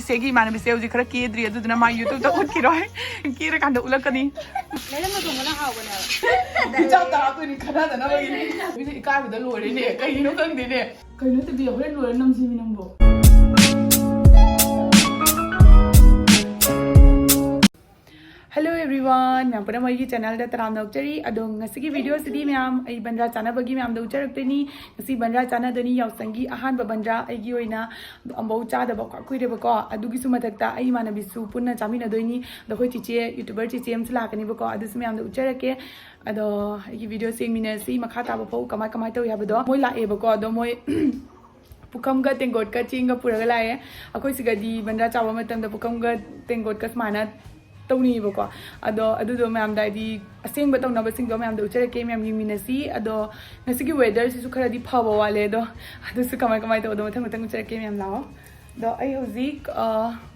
ꯆꯤꯆꯦꯒꯤ ꯏꯃꯥꯟꯅꯕꯤꯁꯦ ꯍꯧꯖꯤꯛ ꯈꯔ ꯀꯦꯗ꯭ꯔꯤ ꯑꯗꯨꯗꯨꯅ ꯃꯥ ꯌꯨꯇ꯭ꯌꯨꯕꯇ ꯎꯠꯈꯤꯔꯣꯏ ꯀꯦꯔꯀꯥꯟꯗ ꯎꯠꯂꯛꯀꯅꯤ ꯂꯩꯔꯝꯒ ꯊꯣꯡꯕꯅ ꯍꯥꯎꯕꯅꯦꯕ ꯆꯥꯛ ꯇꯥꯔꯛꯇꯣꯏꯅꯤ ꯈꯟꯅꯗꯅꯕꯒꯤꯅꯤ ꯃꯤꯁꯦ ꯏꯀꯥꯏꯕꯗ ꯂꯣꯏꯔꯦꯅꯦ ꯀꯩꯒꯤꯅꯣ ꯈꯪꯗꯦꯅꯦ ꯀꯩꯅꯣ ꯇꯧꯕꯤ ꯍꯣꯔꯦꯟ ꯂꯣꯏꯔ ꯅꯝꯁꯤꯃꯤ ꯅꯪꯕꯣ Hello everyone, मैं अपना मई की चैनल दा तराम नौकरी अदों ngasi की वीडियो सिदी मैम आई बंद्रा चाना बगी मैम दा उचरक्तनी ngasi बंद्रा चाना दनी यावसंगी अहान बंद्रा आई ओइना अम्बौ चादा बक कुइरे बको अदुगी सु मथक्ता आई मानबिसु पुन्ना चामिना दोइनी दखोइ चिचे यूट्यूबर चिचे एम लाकनी बको अदुस मैम दा उचरके अदो आई वीडियो सेमिना सि मखा ताब फौ कमाय कमाय तौ याबदो मोय लाए बको अदो मोय पुकमगा तेंगोटका चिंगा पुरगा लाए अखोइ सिगदी बंद्रा चावा मतमदा पुकमगा तेंगोटका स्माना तौनीबको अदो अदुदो मैम दादी असेंग तौनबसिंग मैम उचरके मैम मीनसी अदो ngasi वेदर से खरदी फब वाले अदो अदुसु कमाय कमाय तौदो मथंग मथंग उचरके मैम लाओ दो आई हौजिक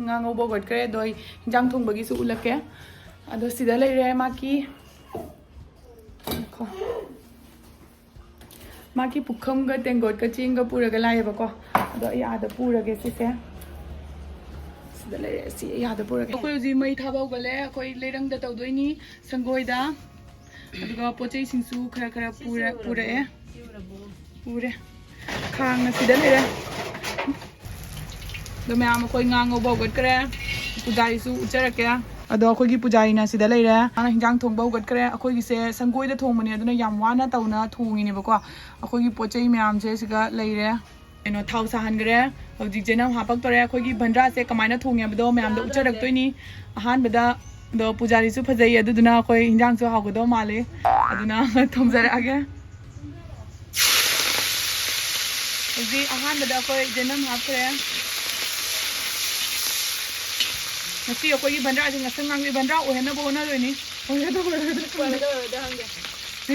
ngango बगटकरे दो हिंजांग थोंबगी सु उलके अदो सिदा लेरे माकी पुखमगा तेंगोटका चिंगा पुरगा लाएबको अदो आई आदा पुरगे सिसे याद पुरगे अखोइ जी मई थाबौ गले अखोइ लेरंग द तौदोइनी संगोइदा अदुगा पोचै सिंसु खरा खरा पुरे खांग सिदा लेरे दो मैम अखोइ ngango बौगत करे पुजारी सु उचरके अदो अखोइ की पुजारी ना सिदा लेरे आना हिंजांग थोंग बौगत करे अखोइ की से संगोइदा थोंगमने अदुना याम वाना तौना थोंगिने बको अखोइ की पोचै मैम से सिगा लेरे नो थाउ साहनगरे हौजिक जेनम हापक्तरे अखोइगी बंद्रा से कमायना थोंगेबदो मैम दो उचरक्तोइनी अहानबदा दो पुजारी सु फजै अदुदुना अखोइ हिंजांग सु हागदो माले अदुना थोंजरागे हौजिक अहानबदा अखोइ जेनम हापक्रे नसी अखोइगी बंद्रा से ngasang nangli बंद्रा ओहेना बोना लोइनी ओहेदो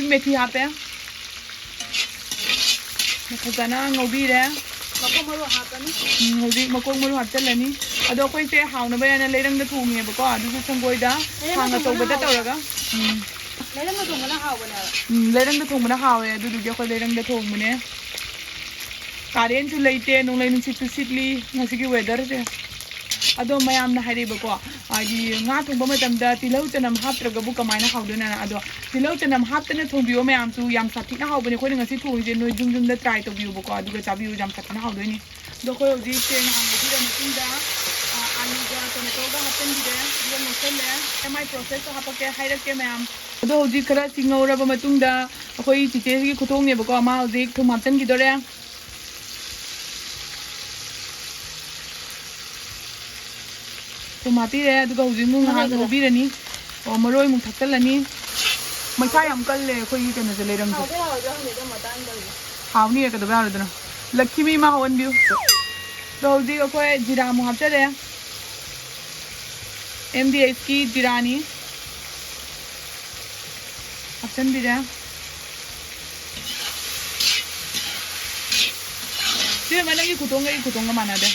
मेथी हापे फजना ngौबीरे मकों मरु हापनी हौजिक मकों मरु हापचलनी अदो अखोइ से हावनबयाना लेरंग द थोंगेबको अदुसु संगोइदा हांगा तौबदा तौरगा लेरंग थोंबना हावबने लेरंग द थोंबना हावे अदुदुगे अखोइ लेरंग द थोंबने कारेन सु लेते नोंलै नुसिसु सिटली ngasi वेदर से अदो मयामना हाइरेबको आदि nga थोंबा मतमदा तिलौ चनम हापत्रगबु कमायना हावदोना अदो तिलौ चनम हापतने थोंबियो मयामसु याम साथिना हावबने खोइ ngasi थोंजे नो जुम द ट्राई तौबियोबको अदुगा चाबियो याम साथिना हावदोनी दो खोइ हौजि से हांगदिरा मतिंदा आलुगा टमेटोगा हापचनदिरे दिया मसले एमआई प्रोसेस हापके हाइरके मयाम अदो हौजि खरा सिंगौरबा मतुंगदा अखोइ चिचेगी खुथोंगनेबको मा हौजि थुम हापचनगिदोरे मातीरे अदुगा हुजिक मु ngahak ngobirani o maroi mu thakkalani maisa yam kalle khoi kena je lerang se hawni ka do ba rodna lakshmi ma hawan biu do hujik khoi jira mu hapchare mds ki jirani hapchan bire se managi kutonga manade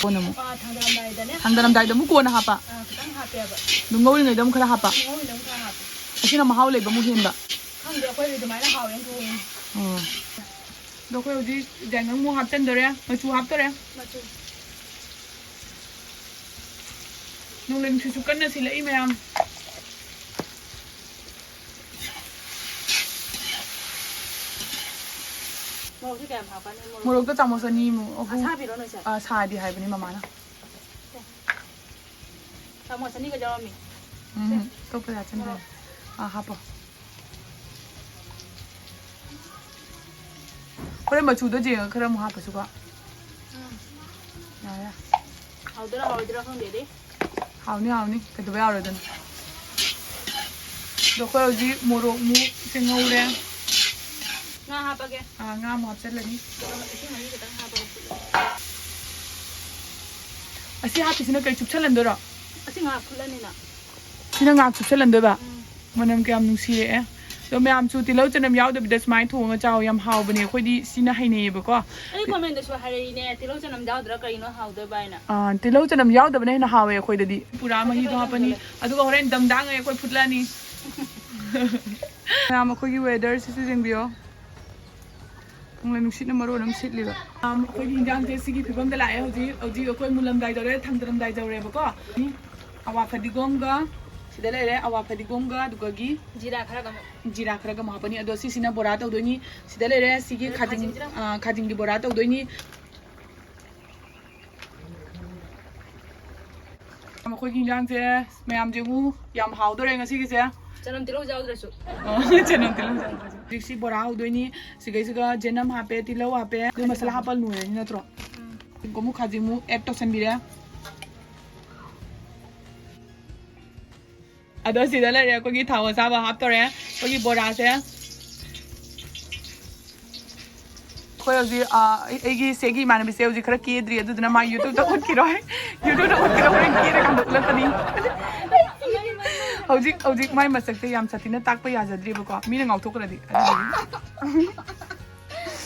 कोन मु हंदरम दाइ दमु कोन हापा खतंग हापेबा दुंगौरि नै दम खरा हापा असिना महाव लेबा मु हेनबा खंदे अखोइ दुमाइना हावेन थों दो खोइ हौजि जेंगं मु हापचन दरे मचु हापतरे मचु नोंलें सुसु कन्ना सिलै मैम मोरक क्या हापने मोरक तो चामच अनि मु साबिरो नोइसे सादि हाइबनि मामाना चामच अनि का जामी तो पे आछन हापो कोरे मचुदो जे खरा मु हापसुगा याया हाउदरा खंदे दे हावनी कदबा यारदन दो खोइ हौजि मोरक मु सिंगौरे nga hapage nga mo hapchalani asi hapisina kai chupchalandora asi nga khulani na sina nga chupchalandoba manam kyam nungsire e do myam chu tilau chanam yaw da bidas mai thonga chaw yam haw bane khoi di sina haineba ko ai comment da so hari ne tilau chanam yaw dra kai no haw da baina tilau chanam yaw da bane na hawe khoi da di pura mahi do hapani aduga horen damdang ai khoi futlani ma'am अखोगी weather से जेंबियो ꯅꯣꯡꯂꯩ ꯅꯨꯡꯁꯤꯠꯅ ꯃꯔꯣꯟ ꯑꯃ ꯁꯤꯠꯂꯤꯕ ꯑꯩꯈꯣꯏꯒꯤ ꯏꯟꯖꯥꯡꯁꯦ ꯁꯤꯒꯤ ꯐꯤꯕꯝꯗ ꯂꯥꯛꯑꯦ ꯍꯧꯖꯤꯛ ꯑꯩꯈꯣꯏ ꯃꯨꯜꯂꯝꯗꯥꯏꯗꯧꯔꯦ ꯊꯥꯡꯗꯔꯝꯗꯥꯏꯗꯧꯔꯦꯕꯀꯣ ꯑꯋꯥ ꯐꯗꯤꯒꯣꯝꯒ ꯁꯤꯗ ꯂꯩꯔꯦ ꯑꯋꯥ ꯐꯗꯤꯒꯣꯝꯒ ꯑꯗꯨꯒꯒꯤ ꯖꯤꯔꯥ ꯈꯔꯒ ꯑꯃꯨꯛ ꯍꯥꯞꯄꯅꯤ ꯑꯗꯣ ꯁꯤꯁꯤꯅ ꯕꯣꯔꯥ ꯇꯧꯗꯣꯏꯅꯤ ꯁꯤꯗ ꯂꯩꯔꯦ ꯁꯤꯒꯤ ꯈꯥꯖꯤꯡꯒꯤ ꯕꯣꯔꯥ ꯇꯧꯗꯣꯏꯅꯤ ꯑꯩꯈꯣꯏꯒꯤ ꯏꯟꯖꯥꯡꯁꯦ ꯃꯌꯥꯝꯁꯦ ꯌꯥꯝ ꯍꯥꯎꯗꯣꯔꯦ ꯉꯁꯤꯒꯤꯁꯦ ꯆꯅꯝ ꯇꯤꯜꯍꯧ ꯌꯥꯎꯗ꯭ꯔꯁꯨ ꯆꯅꯝ ꯇꯤꯜꯍꯧ ꯍꯧꯖꯤꯛꯁꯤ ꯕꯣꯔꯥ ꯍꯧꯗꯣꯏꯅꯤ ꯁꯤꯒꯩꯁꯤꯒ ꯖꯦꯅꯝ ꯍꯥꯞꯄꯦ ꯇꯤꯜꯍꯧ ꯍꯥꯞꯄꯦ ꯑꯗꯨ ꯃꯁꯥꯂꯥ ꯍꯥꯞꯄ ꯂꯣꯏꯔꯅꯤ ꯅꯠꯇ꯭ꯔꯣ ꯑꯃꯨꯛ ꯈꯥꯖꯤꯡꯃꯨꯛ ꯑꯦꯗ ꯇꯧꯁꯟꯕꯤꯔꯦ ꯑꯗꯣ ꯁꯤꯗ ꯂꯩꯔꯦ ꯑꯩꯈꯣꯏꯒꯤ ꯊꯥꯎ ꯑꯁꯥꯕ ꯍꯥꯞꯇꯣꯔꯦ ꯑꯩꯈꯣꯏꯒꯤ ꯕꯣꯔꯥꯁꯦ ꯑꯩꯈꯣꯏ ꯍꯧꯖꯤꯛ ꯑꯩꯒꯤ ꯁꯦꯒꯤ ꯏꯃꯥꯟꯅꯕꯤꯁꯦ ꯍꯧꯖꯤꯛ ꯈꯔ ꯀꯦꯗ꯭ꯔꯤ ꯑꯗꯨꯗꯨꯅ ꯃꯥ ꯌꯨꯇꯨꯕꯇ ꯎꯠꯈꯤꯔꯣꯏ ꯍꯣꯔꯦꯟ ꯀꯦꯔꯀꯥꯟꯗ ꯎꯠꯂꯛꯀꯅꯤ ꯍꯧꯖꯤꯛ ꯃꯥꯏ ꯃꯁꯛꯁꯦ ꯌꯥꯝ ꯁꯥꯊꯤꯅ ꯇꯥꯛꯄ ꯌꯥꯖꯗ꯭ꯔꯤꯕꯀꯣ ꯃꯤꯅ ꯉꯥꯎꯊꯣꯛꯈ꯭ꯔꯗꯤ ꯑꯗꯨꯗꯨꯒꯤ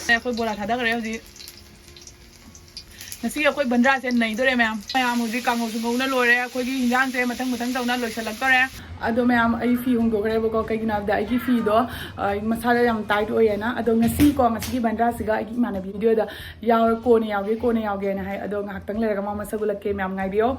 ꯑꯩꯈꯣꯏ ꯕꯣꯔꯥ ꯊꯥꯗꯈ꯭ꯔꯦ ꯍꯧꯖꯤꯛ ꯉꯁꯤ ꯑꯩꯈꯣꯏ ꯕꯟꯗ꯭ꯔꯥꯁꯦ ꯅꯩꯗꯣꯔꯦ ꯃꯌꯥꯝ ꯍꯧꯖꯤꯛ ꯀꯥꯡꯍꯧꯁꯨ ꯉꯧꯅ ꯂꯣꯏꯔꯦ ꯑꯩꯈꯣꯏꯒꯤ ꯍꯤꯟꯖꯥꯡꯁꯦ ꯃꯊꯪ ꯇꯧꯅ ꯂꯣꯏꯁꯤꯜꯂꯛꯇꯣꯔꯦ ꯑꯗꯣ ꯃꯌꯥꯝ ꯑꯩ ꯐꯤ ꯍꯣꯡꯗꯣꯛꯈ꯭ꯔꯦꯕꯀꯣ ꯀꯩꯒꯤꯅꯣ ꯍꯥꯏꯕꯗ ꯑꯩꯒꯤ ꯐꯤꯗꯣ ꯃꯁꯥꯗ ꯌꯥꯝ ꯇꯥꯏꯠ ꯑꯣꯏꯌꯦꯅ ꯑꯗꯣ ꯉꯁꯤꯒꯤ ꯕꯟꯗ꯭ꯔꯥꯁꯤꯒ ꯑꯩꯒꯤ ꯏꯃꯥꯟꯅꯕꯤ ꯚꯤꯗꯤꯑꯣꯗ ꯀꯣꯟꯅ ꯌꯥꯎꯒꯦꯅ ꯍꯥꯏ ꯑꯗꯣ ꯉꯥꯏꯍꯥꯛꯇꯪ ꯂꯩꯔꯒ ꯃꯥ ꯃꯁꯛ ꯎꯠꯂꯛꯀꯦ ꯃꯌꯥꯝ ꯉꯥꯏꯕꯤꯌꯣ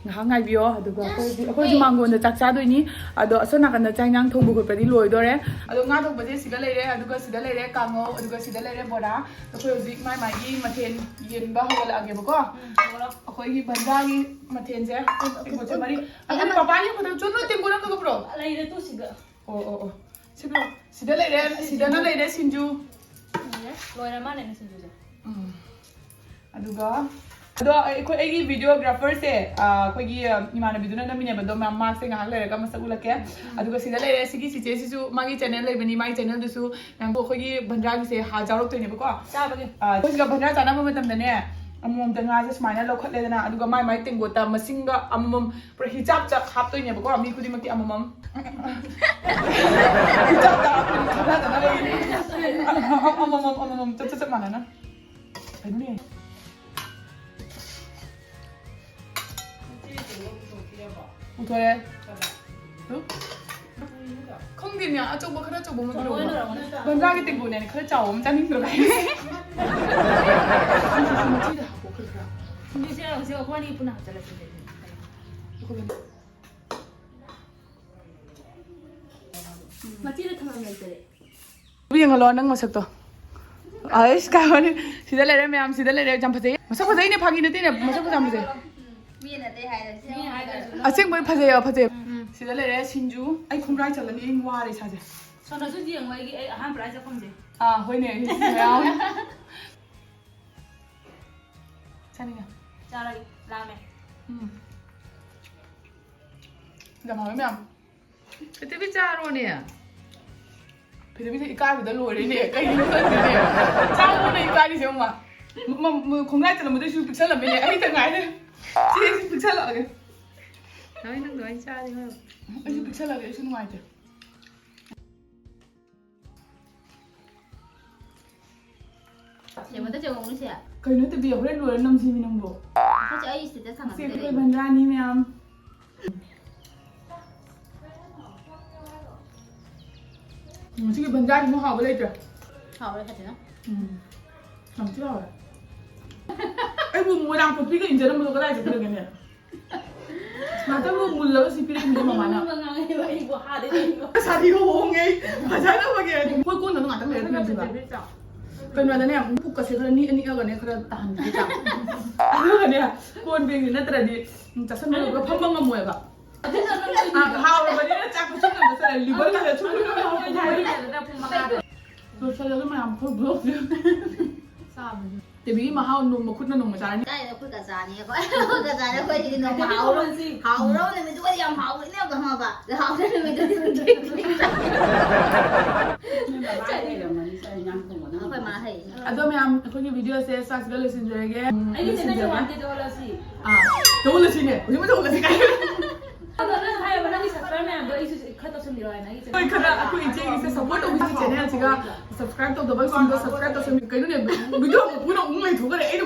ꯉꯥꯏꯍꯥꯛ ꯉꯥꯏꯕꯤꯌꯣ ꯑꯗꯨꯒ ꯑꯩꯈꯣꯏꯁꯨ ꯃꯥꯡꯒꯣꯟꯗ ꯆꯥꯛ ꯆꯥꯗꯣꯏꯅꯤ ꯑꯗꯣ ꯑꯁꯣꯝ ꯅꯥꯀꯟꯗ ꯆꯥꯛ ꯏꯟꯖꯥꯡ ꯊꯣꯡꯕ ꯈꯣꯠꯄꯗꯤ ꯂꯣꯏꯗꯣꯔꯦ ꯑꯗꯣ ꯉꯥ ꯊꯣꯡꯕꯁꯦ ꯁꯤꯗ ꯂꯩꯔꯦ ꯑꯗꯨꯒ ꯁꯤꯗ ꯂꯩꯔꯦ ꯀꯥꯡꯉꯧ ꯑꯗꯨꯒ ꯁꯤꯗ ꯂꯩꯔꯦ ꯕꯣꯔꯥ ꯑꯩꯈꯣꯏ ꯍꯧꯖꯤꯛ ꯃꯥꯒꯤ ꯃꯊꯦꯜ ꯌꯦꯟꯕ ꯍꯧꯒꯠꯂꯛꯑꯒꯦꯕꯀꯣ ꯑꯩꯈꯣꯏꯒꯤ ꯕꯟꯗ꯭ꯔꯥꯒꯤ ꯃꯊꯦꯜꯁꯦ ꯇꯦꯡꯀꯣꯠꯁꯦ ꯃꯔꯤ ꯑꯗꯨ ꯄꯄꯥ ꯌꯦꯡꯕꯗ ꯆꯨꯝꯅ ꯇꯦꯡꯀꯣꯠ ꯑꯃ ꯈꯛꯄ꯭ꯔꯣ ꯂꯩꯔꯦ ꯇꯨ ꯁꯤꯒ ꯑꯣ ꯁꯤꯕ꯭ꯔꯣ ꯁꯤꯗ ꯂꯩꯔꯦ ꯁꯤꯗꯅ ꯂꯩꯔꯦ ꯁꯤꯡꯖꯨ ꯂꯣꯏꯔ ꯃꯥꯜꯂꯦ ꯁꯤꯡꯖꯨꯁꯦ ꯑꯗꯨꯒ ꯑꯗꯣ ꯑꯩꯒꯤ ꯚꯤꯗꯤꯑꯣꯒ꯭ꯔꯥꯐꯔꯁꯦ ꯑꯩꯈꯣꯏꯒꯤ ꯏꯃꯥꯟꯅꯕꯤꯗꯨꯅ ꯅꯝꯃꯤꯅꯦꯕꯗꯣ ꯃꯥꯁꯦ ꯉꯥꯏꯍꯥꯛ ꯂꯩꯔꯒ ꯃꯁꯛ ꯎꯠꯂꯛꯀꯦ ꯑꯗꯨꯒ ꯁꯤꯗ ꯂꯩꯔꯦ ꯁꯤꯒꯤ ꯆꯤꯆꯦꯁꯤꯁꯨ ꯃꯥꯒꯤ ꯆꯦꯅꯦꯜ ꯂꯩꯕꯅꯤ ꯃꯥꯒꯤ ꯆꯦꯅꯦꯜꯗꯨꯁꯨ ꯅꯪꯕꯨ ꯑꯩꯈꯣꯏꯒꯤ ꯕꯟꯗ꯭ꯔꯥꯒꯤꯁꯦ ꯌꯥꯎꯔꯛꯇꯣꯏꯅꯦꯕꯀꯣ ꯆꯥꯕꯒꯤ ꯑꯩꯈꯣꯏꯁꯤꯒ ꯕꯟꯗ꯭ꯔꯥ ꯆꯥꯅꯕ ꯃꯇꯝꯗꯅꯦ ꯑꯃꯃꯝꯇ ꯉꯥꯁꯦ ꯁꯨꯃꯥꯏꯅ ꯂꯧꯈꯠꯂꯦꯗꯅ ꯑꯗꯨꯒ ꯃꯥꯏ ꯇꯦꯡꯀꯣꯠꯇ ꯃꯁꯤꯡꯒ ꯑꯃꯃꯝ ꯄꯨꯔꯥ ꯍꯤꯆꯥꯞ ꯍꯥꯞꯇꯣꯏꯅꯦꯕꯀꯣ ꯃꯤ ꯈꯨꯗꯤꯡꯃꯛꯀꯤ ꯑꯃꯃꯝ ꯍꯤꯆꯥꯞꯇ ꯑꯃꯃꯝ ꯆꯞ ꯃꯥꯟꯅꯅ ꯑꯗꯨꯅꯦ ꯎꯊꯣꯔꯦ ꯈꯪꯗꯦꯅꯦ ꯑꯆꯧꯕ ꯈꯔ ꯑꯆꯧꯕ ꯑꯃ ꯂꯧꯕ ꯕꯟꯗ꯭ꯔꯥꯒꯤ ꯇꯦꯡꯀꯣꯠꯅꯦ ꯈꯔ ꯆꯥꯎꯕ ꯑꯃ ꯆꯥꯅꯤꯡꯗ꯭ꯔꯣ ꯃꯆꯤꯗ ꯍꯥꯞꯄꯣ ꯈꯔ ꯁꯤꯡꯖꯨꯁꯦ ꯍꯧꯖꯤꯛ ꯑꯩꯈꯣꯏꯅꯤ ꯄꯨꯟꯅ ꯍꯥꯞꯆꯤꯜꯂꯁꯤ ꯃꯆꯤꯗ ꯊꯝꯐꯝ ꯂꯩꯇꯔꯦ ꯌꯦꯡꯍꯜꯂꯣ ꯅꯪ ꯃꯁꯛꯇꯣ ꯑꯩꯁ ꯀꯥꯏꯕꯅꯤ ꯁꯤꯗ ꯂꯩꯔꯦ ꯃꯌꯥꯝ ꯁꯤꯗ ꯂꯩꯔꯦ ꯌꯥꯝ ꯐꯖꯩ ꯃꯁꯛ ꯐꯖꯩꯅꯦ ꯐꯥꯒꯤ ꯅꯠꯇꯦꯅꯦ ꯃꯁꯛ ꯌꯥꯝ ꯐꯖꯩ ꯑꯁꯦꯡꯕꯩ ꯐꯖꯩ ꯁꯤꯗ ꯂꯩꯔꯦ ꯁꯤꯡꯖꯨ ꯑꯩ ꯈꯣꯡꯒ꯭ꯔꯥꯏ ꯆꯠꯂꯅꯤ ꯑꯩ ꯋꯥꯔꯦ ꯏꯁꯥꯁꯦ ꯁꯣꯝꯗꯁꯨ ꯌꯦꯡꯉꯣ ꯑꯩ ꯑꯍꯥꯟꯕ ꯑꯩ ꯆꯠꯐꯝꯁꯦ ꯍꯣꯏꯅꯦ ꯃꯌꯥꯝ ꯆꯥꯅꯤꯡꯉꯦ ꯆꯥꯔꯒꯦ ꯂꯥꯝꯃꯦ ꯌꯥꯝ ꯍꯥꯎꯋꯦ ꯃꯌꯥꯝ ꯀꯩꯇꯧꯕꯤ ꯆꯥꯔꯣꯅꯦ ꯐꯤꯗꯕꯤꯁꯦ ꯏꯀꯥꯏꯕꯗ ꯂꯣꯏꯔꯦꯅꯦ ꯀꯩꯒꯤꯅꯣ ꯈꯪꯗꯦꯅꯦ ꯆꯥꯎꯕꯅ ꯏꯀꯥꯏꯔꯤꯁꯦ ꯑꯃ ꯈꯣꯡꯒ꯭ꯔꯥꯏ ꯆꯠꯂꯝꯕꯗꯩꯁꯨ ꯄꯤꯛꯁꯜꯂꯝꯃꯤꯅꯦ ꯑꯩꯇ ꯉꯥꯏꯔꯦ ꯁꯤꯁꯨ ꯄꯤꯛꯁꯜꯂꯛꯑꯒꯦ ꯅꯪ ꯑꯗꯨꯃꯥꯏꯅ ꯆꯥꯔꯤ ꯍꯣꯏ ꯑꯩꯁꯨ ꯄꯤꯛꯁꯜꯂꯛꯑꯒꯦ ꯑꯩꯁꯨ ꯅꯨꯡꯉꯥꯏꯇꯦ ꯁꯦꯝꯕꯗ ꯆꯦꯡꯉꯧꯅꯁꯦ ꯀꯩꯅꯣ ꯇꯤꯕꯤ ꯍꯣꯔꯦꯟ ꯂꯣꯏꯔ ꯅꯝꯁꯤꯃꯤ ꯅꯪꯕꯣ ꯍꯧꯖꯤꯛ ꯑꯩ ꯁꯤꯗ ꯁꯤ ꯊꯝꯃꯒꯦ ꯑꯩꯈꯣꯏ ꯕꯟꯗ꯭ꯔꯥꯅꯤ ꯃꯌꯥꯝ ꯁꯤꯒꯤ ꯕꯟꯗ꯭ꯔꯥꯒꯤꯃꯨꯛ ꯍꯥꯎꯕ ꯂꯩꯇ꯭ꯔꯦ ꯍꯥꯎꯔꯦ ꯐꯖꯅ ꯌꯥꯝ ꯊꯤ ꯍꯥꯎꯔꯦ ꯑꯩꯕꯨ ꯃꯣꯏꯔꯥꯡ ꯀꯣꯠꯄꯤꯒ ꯏꯟꯖꯔꯝꯕꯗꯣ ꯀꯗꯥꯏ ꯆꯠꯈ꯭ꯔꯒꯦꯅꯦ ꯉꯥꯛꯇꯪꯕꯨ ꯃꯨꯜꯂꯒ ꯁꯤ ꯄꯤꯔꯛꯏꯅꯦ ꯃꯃꯥꯅ ꯁꯥꯗꯤꯒ ꯍꯣꯡꯉꯦ ꯐꯖꯅꯕꯒꯤ ꯑꯩꯈꯣꯏ ꯀꯣꯟꯅ ꯉꯥꯛꯇꯪ ꯂꯩꯔ ꯄꯤꯔꯛꯁꯤꯕ ꯀꯩꯅꯣꯗꯅꯦ ꯄꯨꯛꯀꯁꯦ ꯈꯔ ꯅꯤꯛꯑꯒꯅꯦ ꯈꯔ ꯇꯥꯍꯟꯕꯤꯒꯦ ꯑꯗꯨꯒꯅꯦ ꯀꯣꯟ ꯕꯦꯡꯁꯤ ꯅꯠꯇ꯭ꯔꯗꯤ ꯆꯥꯁꯟꯕꯗꯣ ꯐꯝꯕ ꯉꯝꯃꯣꯏꯕ ꯍꯥꯎꯔꯕꯅꯤꯅ ꯆꯥꯛ ꯈꯨꯠꯁꯨ ꯆꯠꯂꯦ ꯂꯤꯚꯔꯒꯁꯦ ꯂꯣꯏꯁꯜꯂꯒ ꯃꯌꯥꯝ ꯈꯔ ꯕ꯭ꯂꯣꯛꯁꯦ ꯇꯦꯕꯤꯒꯤ ꯃꯍꯥꯎ ꯅꯣꯡꯃ ꯈꯨꯠꯅ ꯅꯣꯡꯃ ꯆꯥꯔꯅꯤ ꯀꯥꯏꯗ ꯈꯨꯠꯀ ꯆꯥꯅꯤ ꯑꯩꯈꯣꯏ ꯑꯩꯈꯣꯏꯗꯤ ꯅꯣꯡꯃ ꯍꯥꯎꯔꯕ ꯅꯨꯃꯤꯠꯇꯨꯒꯗꯤ ꯌꯥꯝ ꯍꯥꯎꯕꯅꯦꯕ ꯈꯪꯉꯕ ꯍꯥꯎꯗ ꯅꯨꯃꯤꯠꯇꯨꯗꯤ ꯑꯩꯈꯣꯏ ꯃꯥ ꯍꯩ ꯑꯗꯣ ꯃꯌꯥꯝ ꯑꯩꯈꯣꯏꯒꯤ ꯚꯤꯗꯤꯑꯣꯁꯦ ꯆꯥꯛꯁꯤꯗ ꯂꯣꯏꯁꯤꯟꯖꯔꯒꯦ ꯑꯩꯒꯤ ꯆꯦꯅꯦꯜ ꯋꯥꯟꯗꯦ ꯇꯧꯍꯜꯂꯁꯤ ꯇꯧꯍꯜꯂꯁꯤꯅꯦ ꯍꯧꯖꯤꯛꯃꯛ ꯇꯧꯍꯜꯂꯁꯤ ꯀꯥꯏ ꯑꯗꯣ ꯅꯪ ꯍꯥꯏꯌꯦꯕ ꯅꯪꯒꯤ ꯁꯕꯁꯀ꯭ꯔꯥꯏꯕ ꯃꯌꯥꯝꯗꯣ ꯑꯩꯁꯨ ꯈꯔ ꯇꯧꯁꯟꯕꯤꯔꯣ ꯍꯥꯏꯅ ꯑꯩꯒꯤ ꯍꯣꯏ ꯈꯔ ꯑꯩꯈꯣꯏ ꯏꯆꯦꯒꯤꯁꯦ ꯁꯞꯄꯣꯔꯠ ꯇꯧꯕꯤꯁꯤ ꯆꯦꯅꯦꯜꯁꯤꯒ ꯁꯕꯁꯀ꯭ꯔꯥꯏꯕ ꯇꯧꯗꯕꯁꯤꯡꯗꯣ ꯁꯕꯁꯀ꯭ꯔꯥꯏꯕ ꯇꯧꯁꯟꯕꯤ ꯀꯩꯅꯣꯅꯦ ꯚꯤꯗꯤꯑꯣ ꯄꯨꯅ ꯑꯃꯨꯛ ꯂꯩꯊꯣꯛꯈ꯭ꯔꯦ ꯑꯩꯅ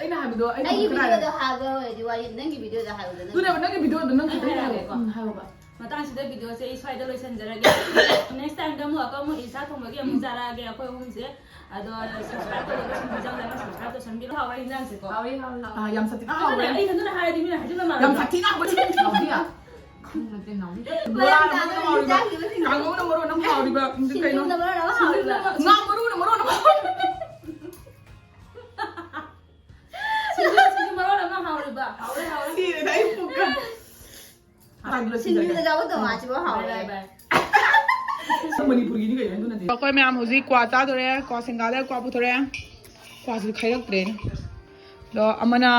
ꯑꯩꯅ ꯍꯥꯏꯕꯗꯣ ꯑꯩꯒꯤ ꯚꯤꯗꯤꯑꯣꯗꯣ ꯍꯥꯏꯕ ꯑꯣꯏꯔꯗꯤ ꯋꯥꯔꯤ ꯅꯪꯒꯤ ꯚꯤꯗꯤꯑꯣꯗ ꯍꯥꯏꯕꯗ ꯅꯪꯒꯤ ꯚꯤꯗꯤꯑꯣꯗꯣ ꯅꯪ ꯃꯇꯥꯡꯁꯤꯗ ꯚꯤꯗꯤꯑꯣꯁꯦ ꯑꯩ ꯁ꯭ꯋꯥꯏꯗ ꯂꯣꯏꯁꯤꯟꯖꯔꯒꯦ ꯅꯦꯛꯁ ꯇꯥꯏꯝꯗ ꯑꯃꯨꯛ ꯑꯃꯨꯛ ꯏꯁꯥ ꯊꯣꯡꯕꯒꯤ ꯑꯃꯨꯛ ꯆꯥꯔꯛꯑꯒꯦ ꯑꯩꯈꯣꯏ ꯑꯍꯨꯝꯁꯦ ꯑꯗꯣ ꯁꯕꯁꯀ꯭ꯔꯥꯏꯕ ꯇꯧꯔꯒ ꯁꯨꯝ ꯆꯪꯂꯒ ꯁꯕꯁꯀ꯭ꯔꯥꯏꯕ ꯇꯧꯁꯟꯕꯤꯔꯣ ꯍꯥꯎꯔꯦ ꯏꯟꯖꯥꯡꯁꯦꯀꯣ ꯌꯥꯝ ꯁꯥꯊꯤꯅ ꯑꯗꯨꯅ ꯍꯥꯎꯔꯦ ꯑꯩ ꯑꯗꯨꯅ ꯍꯥꯏꯔꯗꯤ ꯃꯤꯅ ꯍꯥꯏꯖꯤꯟꯕ ꯃꯥꯜꯂꯦ ꯌꯥꯝ ꯁꯥꯊꯤꯅ ꯍꯥꯎꯕ ꯅꯥꯎꯗꯤꯌꯥ ꯀꯥꯡꯉꯧꯅ ꯃꯔꯣꯟ ꯑꯃ ꯍꯥꯎꯔꯤꯕ ꯀꯩꯅꯣ ꯉꯥ ꯃꯔꯨꯅ ꯃꯔꯣꯟ ꯑꯃ ꯁꯤꯡꯖꯨ ꯃꯔꯣꯟ ꯑꯃ ꯍꯥꯎꯔꯤꯕ ꯍꯥꯎꯔꯦ ꯁꯤꯔꯦꯗ ꯑꯩ ꯄꯨꯛꯀ ꯃꯅꯤꯄꯨꯔꯒꯤꯅꯤ ꯀꯩꯅꯣ ꯑꯗꯨꯅꯗꯤ ꯑꯩꯈꯣꯏ ꯃꯌꯥꯝ ꯍꯧꯖꯤꯛ ꯀ꯭ꯋꯥ ꯆꯥꯗꯣꯔꯦ ꯀ꯭ꯋꯥ ꯁꯦꯡꯒꯥꯗ ꯀ꯭ꯋꯥ ꯄꯨꯊꯣꯔꯛꯑꯦ ꯀ꯭ꯋꯥꯁꯨ ꯈꯥꯏꯔꯛꯇ꯭ꯔꯦꯅ ꯑꯗꯣ ꯑꯃꯅ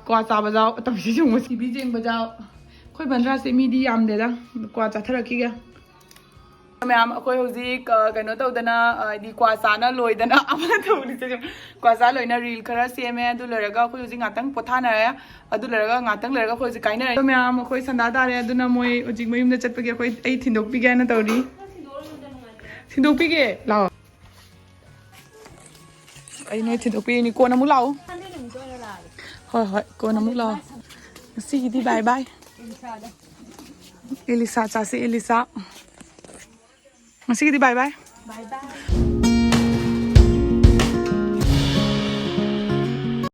ꯀ꯭ꯋꯥ ꯆꯥꯕ ꯌꯥꯎ ꯑꯇꯣꯞꯄꯁꯤ ꯆꯣꯡꯕ ꯇꯤꯚꯤ ꯌꯦꯡꯕ ꯌꯥꯎ ꯑꯩꯈꯣꯏ ꯕꯟꯗ꯭ꯔꯥꯁꯦ ꯃꯤꯗꯤ ꯌꯥꯝꯗꯦꯗ ꯀ꯭ꯋꯥ ꯆꯥꯊꯔꯛꯈꯤꯒꯦ ꯃꯌꯥꯝ ꯑꯩꯈꯣꯏ ꯍꯧꯖꯤꯛ ꯀꯩꯅꯣ ꯇꯧꯗꯅ ꯍꯥꯏꯗꯤ ꯀ꯭ꯋꯥ ꯆꯥꯅ ꯂꯣꯏꯗꯅ ꯑꯃ ꯇꯧꯔꯤꯁꯦ ꯀ꯭ꯋꯥ ꯆꯥ ꯂꯣꯏꯅ ꯔꯤꯜ ꯈꯔ ꯁꯦꯝꯃꯦ ꯑꯗꯨ ꯂꯣꯏꯔꯒ ꯑꯩꯈꯣꯏ ꯍꯧꯖꯤꯛ ꯉꯥꯛꯇꯪ ꯄꯣꯊꯥꯅꯔꯦ ꯑꯗꯨ ꯂꯣꯏꯔꯒ ꯉꯥꯛꯇꯪ ꯂꯩꯔꯒ ꯑꯩꯈꯣꯏ ꯍꯧꯖꯤꯛ ꯀꯥꯏꯅꯔꯦ ꯃꯌꯥꯝ ꯑꯩꯈꯣꯏ ꯁꯟꯗꯥ ꯇꯥꯔꯦ ꯑꯗꯨꯅ ꯃꯣꯏ ꯍꯧꯖꯤꯛ ꯃꯌꯨꯝꯗ ꯆꯠꯄꯒꯤ ꯑꯩ ꯊꯤꯟꯗꯣꯛꯄꯤꯒꯦ ꯍꯥꯏꯅ ꯇꯧꯔꯤ ꯊꯤꯟꯗꯣꯛꯄꯤꯒꯦ ꯂꯥꯛꯑꯣ ꯑꯩ ꯅꯣꯏ ꯊꯤꯟꯗꯣꯛꯄꯤꯔꯤꯅꯤ ꯀꯣꯟ ꯑꯃꯨꯛ ꯂꯥꯛꯑꯣ ꯍꯣꯏ ꯍꯣꯏ ꯀꯣꯟ ꯑꯃꯨꯛ ꯂꯥꯛꯑꯣ ꯉꯁꯤꯒꯤꯗꯤ ꯕꯥꯏ ꯕꯥꯏ ꯑꯦꯂꯤꯁꯥ ꯆꯥꯁꯤ ꯑꯦꯂꯤꯁꯥ ꯉꯁꯤꯒꯤꯗꯤ ꯕꯥꯏ ꯕꯥꯏ